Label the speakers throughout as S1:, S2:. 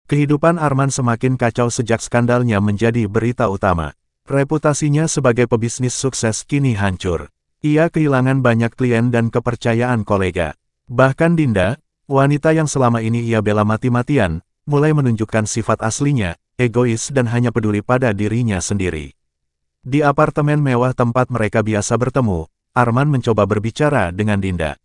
S1: Kehidupan Arman semakin kacau sejak skandalnya menjadi berita utama. Reputasinya sebagai pebisnis sukses kini hancur. Ia kehilangan banyak klien dan kepercayaan kolega. Bahkan Dinda, wanita yang selama ini ia bela mati-matian, mulai menunjukkan sifat aslinya, egois dan hanya peduli pada dirinya sendiri. Di apartemen mewah tempat mereka biasa bertemu, Arman mencoba berbicara dengan Dinda.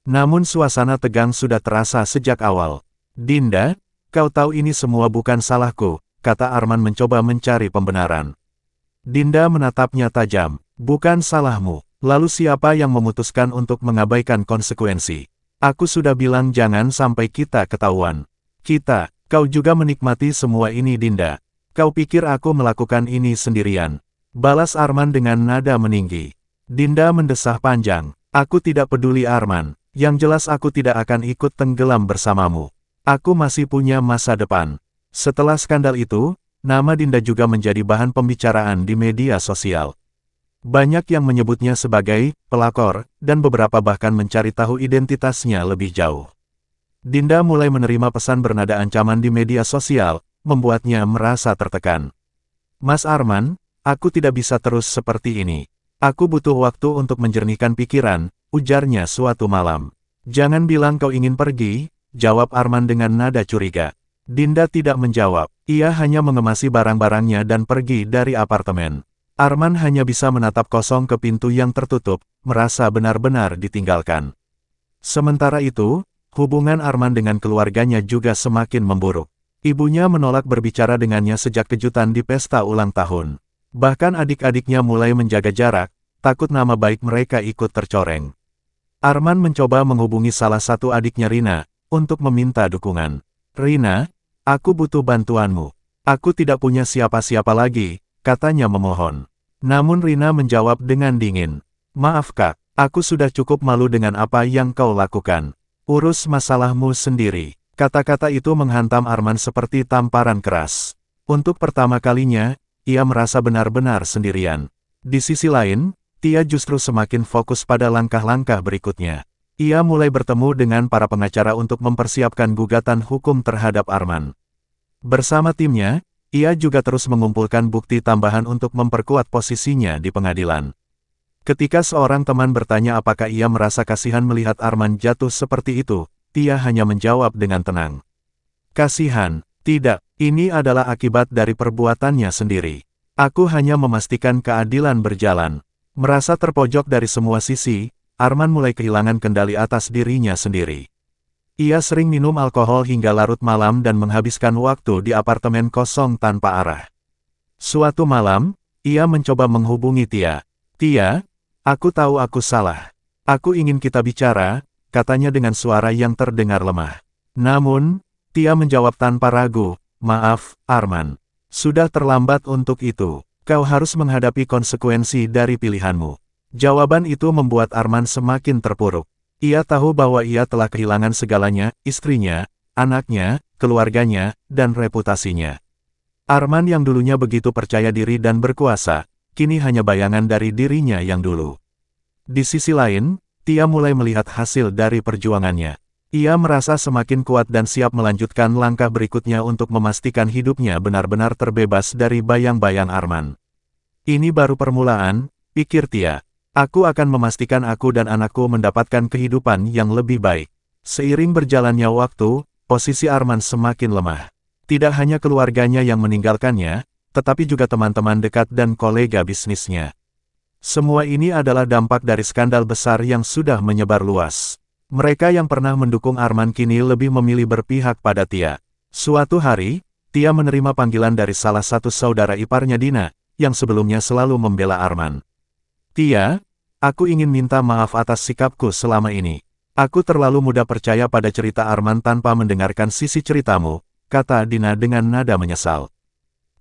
S1: Namun suasana tegang sudah terasa sejak awal. "Dinda, kau tahu ini semua bukan salahku," kata Arman mencoba mencari pembenaran. Dinda menatapnya tajam. "Bukan salahmu. Lalu siapa yang memutuskan untuk mengabaikan konsekuensi? Aku sudah bilang jangan sampai kita ketahuan." Kau juga menikmati semua ini Dinda. Kau pikir aku melakukan ini sendirian?" balas Arman dengan nada meninggi. Dinda mendesah panjang. "Aku tidak peduli Arman. Yang jelas aku tidak akan ikut tenggelam bersamamu. Aku masih punya masa depan." Setelah skandal itu, nama Dinda juga menjadi bahan pembicaraan di media sosial. Banyak yang menyebutnya sebagai pelakor, dan beberapa bahkan mencari tahu identitasnya lebih jauh. Dinda mulai menerima pesan bernada ancaman di media sosial, membuatnya merasa tertekan. "Mas Arman, aku tidak bisa terus seperti ini. Aku butuh waktu untuk menjernihkan pikiran," ujarnya suatu malam. "Jangan bilang kau ingin pergi," jawab Arman dengan nada curiga. Dinda tidak menjawab. Ia hanya mengemasi barang-barangnya dan pergi dari apartemen. Arman hanya bisa menatap kosong ke pintu yang tertutup, merasa benar-benar ditinggalkan. Sementara itu, hubungan Arman dengan keluarganya juga semakin memburuk. Ibunya menolak berbicara dengannya sejak kejutan di pesta ulang tahun. Bahkan adik-adiknya mulai menjaga jarak, takut nama baik mereka ikut tercoreng. Arman mencoba menghubungi salah satu adiknya Rina, untuk meminta dukungan. "Rina, aku butuh bantuanmu. Aku tidak punya siapa-siapa lagi," katanya memohon. Namun Rina menjawab dengan dingin. "Maaf Kak, aku sudah cukup malu dengan apa yang kau lakukan. Urus masalahmu sendiri." Kata-kata itu menghantam Arman seperti tamparan keras. Untuk pertama kalinya, ia merasa benar-benar sendirian. Di sisi lain, Tia justru semakin fokus pada langkah-langkah berikutnya. Ia mulai bertemu dengan para pengacara untuk mempersiapkan gugatan hukum terhadap Arman. Bersama timnya, ia juga terus mengumpulkan bukti tambahan untuk memperkuat posisinya di pengadilan. Ketika seorang teman bertanya apakah ia merasa kasihan melihat Arman jatuh seperti itu, Tia hanya menjawab dengan tenang. "Kasihan? Tidak, ini adalah akibat dari perbuatannya sendiri. Aku hanya memastikan keadilan berjalan." Merasa terpojok dari semua sisi, Arman mulai kehilangan kendali atas dirinya sendiri. Ia sering minum alkohol hingga larut malam dan menghabiskan waktu di apartemen kosong tanpa arah. Suatu malam, ia mencoba menghubungi Tia. "Tia, aku tahu aku salah. Aku ingin kita bicara," katanya dengan suara yang terdengar lemah. Namun, Tia menjawab tanpa ragu, "Maaf, Arman. Sudah terlambat untuk itu. Kau harus menghadapi konsekuensi dari pilihanmu." Jawaban itu membuat Arman semakin terpuruk. Ia tahu bahwa ia telah kehilangan segalanya, istrinya, anaknya, keluarganya, dan reputasinya. Arman yang dulunya begitu percaya diri dan berkuasa, kini hanya bayangan dari dirinya yang dulu. Di sisi lain, Tia mulai melihat hasil dari perjuangannya. Ia merasa semakin kuat dan siap melanjutkan langkah berikutnya untuk memastikan hidupnya benar-benar terbebas dari bayang-bayang Arman. "Ini baru permulaan," pikir Tia. "Aku akan memastikan aku dan anakku mendapatkan kehidupan yang lebih baik." Seiring berjalannya waktu, posisi Arman semakin lemah. Tidak hanya keluarganya yang meninggalkannya, tetapi juga teman-teman dekat dan kolega bisnisnya. Semua ini adalah dampak dari skandal besar yang sudah menyebar luas. Mereka yang pernah mendukung Arman kini lebih memilih berpihak pada Tia. Suatu hari, Tia menerima panggilan dari salah satu saudara iparnya Dina, yang sebelumnya selalu membela Arman. "Tia, aku ingin minta maaf atas sikapku selama ini. Aku terlalu mudah percaya pada cerita Arman tanpa mendengarkan sisi ceritamu," kata Dina dengan nada menyesal.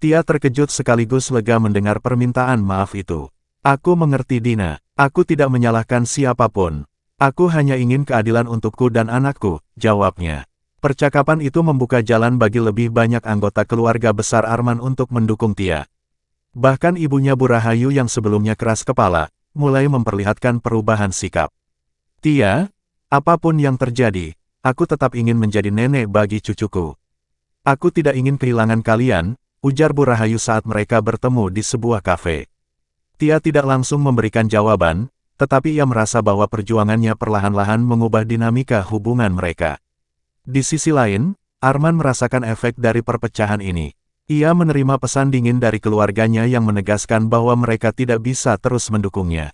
S1: Tia terkejut sekaligus lega mendengar permintaan maaf itu. "Aku mengerti Dina, aku tidak menyalahkan siapapun. Aku hanya ingin keadilan untukku dan anakku," jawabnya. Percakapan itu membuka jalan bagi lebih banyak anggota keluarga besar Arman untuk mendukung Tia. Bahkan ibunya Bu Rahayu yang sebelumnya keras kepala, mulai memperlihatkan perubahan sikap. "Tia, apapun yang terjadi, aku tetap ingin menjadi nenek bagi cucuku. Aku tidak ingin kehilangan kalian, ujar Bu Rahayu saat mereka bertemu di sebuah kafe. Tia tidak langsung memberikan jawaban, tetapi ia merasa bahwa perjuangannya perlahan-lahan mengubah dinamika hubungan mereka. Di sisi lain, Arman merasakan efek dari perpecahan ini. Ia menerima pesan dingin dari keluarganya yang menegaskan bahwa mereka tidak bisa terus mendukungnya.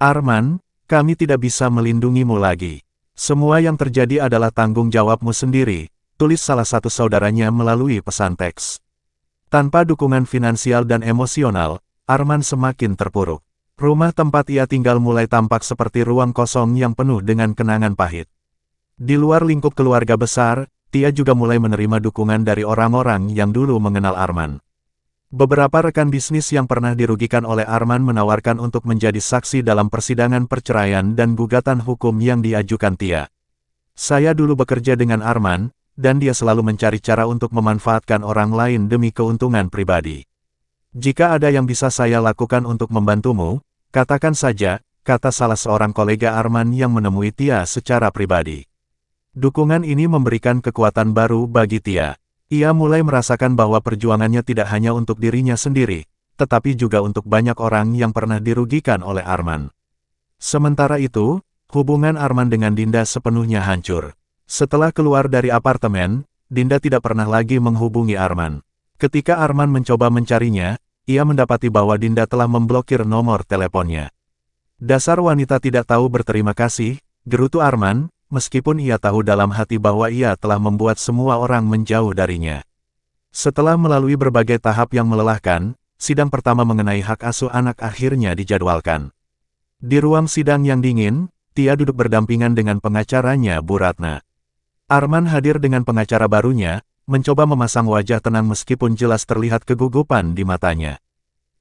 S1: Arman, kami tidak bisa melindungimu lagi. Semua yang terjadi adalah tanggung jawabmu sendiri, tulis salah satu saudaranya melalui pesan teks. Tanpa dukungan finansial dan emosional, Arman semakin terpuruk. Rumah tempat ia tinggal mulai tampak seperti ruang kosong yang penuh dengan kenangan pahit. Di luar lingkup keluarga besar, Tia juga mulai menerima dukungan dari orang-orang yang dulu mengenal Arman. Beberapa rekan bisnis yang pernah dirugikan oleh Arman menawarkan untuk menjadi saksi dalam persidangan perceraian dan gugatan hukum yang diajukan Tia. Saya dulu bekerja dengan Arman, dan dia selalu mencari cara untuk memanfaatkan orang lain demi keuntungan pribadi. Jika ada yang bisa saya lakukan untuk membantumu, katakan saja, kata salah seorang kolega Arman yang menemui Tia secara pribadi. Dukungan ini memberikan kekuatan baru bagi Tia. Ia mulai merasakan bahwa perjuangannya tidak hanya untuk dirinya sendiri, tetapi juga untuk banyak orang yang pernah dirugikan oleh Arman. Sementara itu, hubungan Arman dengan Dinda sepenuhnya hancur. Setelah keluar dari apartemen, Dinda tidak pernah lagi menghubungi Arman. Ketika Arman mencoba mencarinya, ia mendapati bahwa Dinda telah memblokir nomor teleponnya. Dasar wanita tidak tahu berterima kasih, gerutu Arman, meskipun ia tahu dalam hati bahwa ia telah membuat semua orang menjauh darinya. Setelah melalui berbagai tahap yang melelahkan, sidang pertama mengenai hak asuh anak akhirnya dijadwalkan. Di ruang sidang yang dingin, Tia duduk berdampingan dengan pengacaranya Bu Ratna. Arman hadir dengan pengacara barunya, mencoba memasang wajah tenang meskipun jelas terlihat kegugupan di matanya.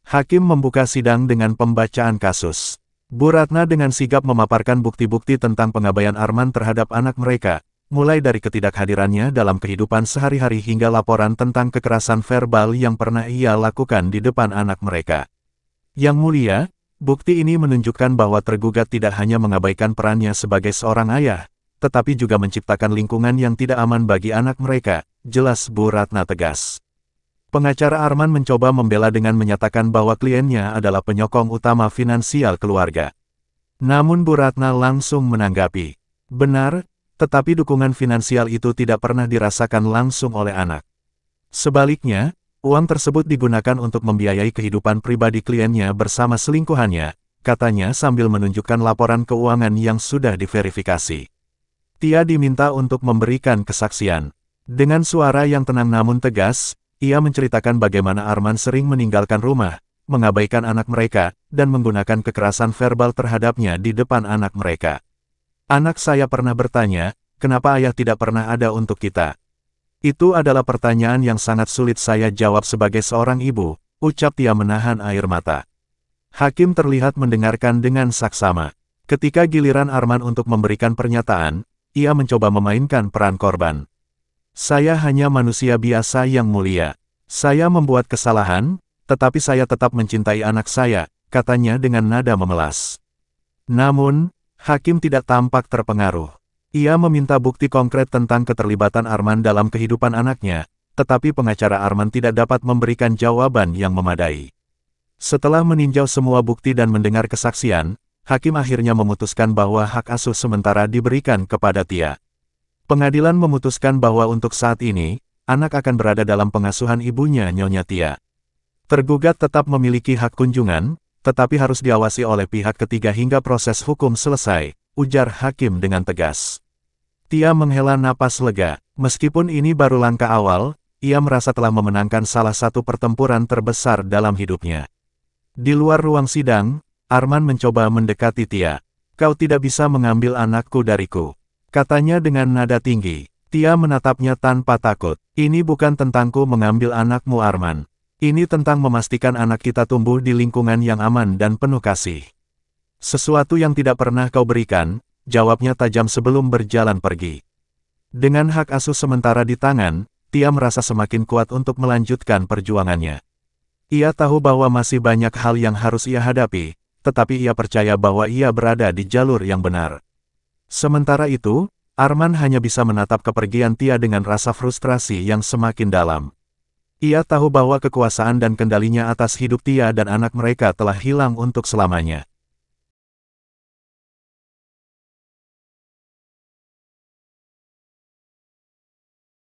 S1: Hakim membuka sidang dengan pembacaan kasus. Bu Ratna dengan sigap memaparkan bukti-bukti tentang pengabaian Arman terhadap anak mereka, mulai dari ketidakhadirannya dalam kehidupan sehari-hari hingga laporan tentang kekerasan verbal yang pernah ia lakukan di depan anak mereka. Yang mulia, bukti ini menunjukkan bahwa tergugat tidak hanya mengabaikan perannya sebagai seorang ayah, tetapi juga menciptakan lingkungan yang tidak aman bagi anak mereka, jelas Bu Ratna tegas. Pengacara Arman mencoba membela dengan menyatakan bahwa kliennya adalah penyokong utama finansial keluarga. Namun Bu Ratna langsung menanggapi, benar, tetapi dukungan finansial itu tidak pernah dirasakan langsung oleh anak. Sebaliknya, uang tersebut digunakan untuk membiayai kehidupan pribadi kliennya bersama selingkuhannya, katanya sambil menunjukkan laporan keuangan yang sudah diverifikasi. Tia diminta untuk memberikan kesaksian. Dengan suara yang tenang namun tegas, ia menceritakan bagaimana Arman sering meninggalkan rumah, mengabaikan anak mereka, dan menggunakan kekerasan verbal terhadapnya di depan anak mereka. Anak saya pernah bertanya, kenapa ayah tidak pernah ada untuk kita? Itu adalah pertanyaan yang sangat sulit saya jawab sebagai seorang ibu, ucap Tia menahan air mata. Hakim terlihat mendengarkan dengan saksama. Ketika giliran Arman untuk memberikan pernyataan, ia mencoba memainkan peran korban. Saya hanya manusia biasa yang mulia. Saya membuat kesalahan, tetapi saya tetap mencintai anak saya, katanya dengan nada memelas. Namun, hakim tidak tampak terpengaruh. Ia meminta bukti konkret tentang keterlibatan Arman dalam kehidupan anaknya, tetapi pengacara Arman tidak dapat memberikan jawaban yang memadai. Setelah meninjau semua bukti dan mendengar kesaksian, hakim akhirnya memutuskan bahwa hak asuh sementara diberikan kepada Tia. Pengadilan memutuskan bahwa untuk saat ini, anak akan berada dalam pengasuhan ibunya Nyonya Tia. Tergugat tetap memiliki hak kunjungan, tetapi harus diawasi oleh pihak ketiga hingga proses hukum selesai, ujar hakim dengan tegas. Tia menghela napas lega. Meskipun ini baru langkah awal, ia merasa telah memenangkan salah satu pertempuran terbesar dalam hidupnya. Di luar ruang sidang, Arman mencoba mendekati Tia. Kau tidak bisa mengambil anakku dariku, katanya dengan nada tinggi. Tia menatapnya tanpa takut. Ini bukan tentangku mengambil anakmu Arman. Ini tentang memastikan anak kita tumbuh di lingkungan yang aman dan penuh kasih. Sesuatu yang tidak pernah kau berikan, jawabnya tajam sebelum berjalan pergi. Dengan hak asuh sementara di tangan, Tia merasa semakin kuat untuk melanjutkan perjuangannya. Ia tahu bahwa masih banyak hal yang harus ia hadapi, tetapi ia percaya bahwa ia berada di jalur yang benar. Sementara itu, Arman hanya bisa menatap kepergian Tia dengan rasa frustrasi yang semakin dalam. Ia tahu bahwa kekuasaan dan kendalinya atas hidup Tia dan anak mereka telah hilang untuk selamanya.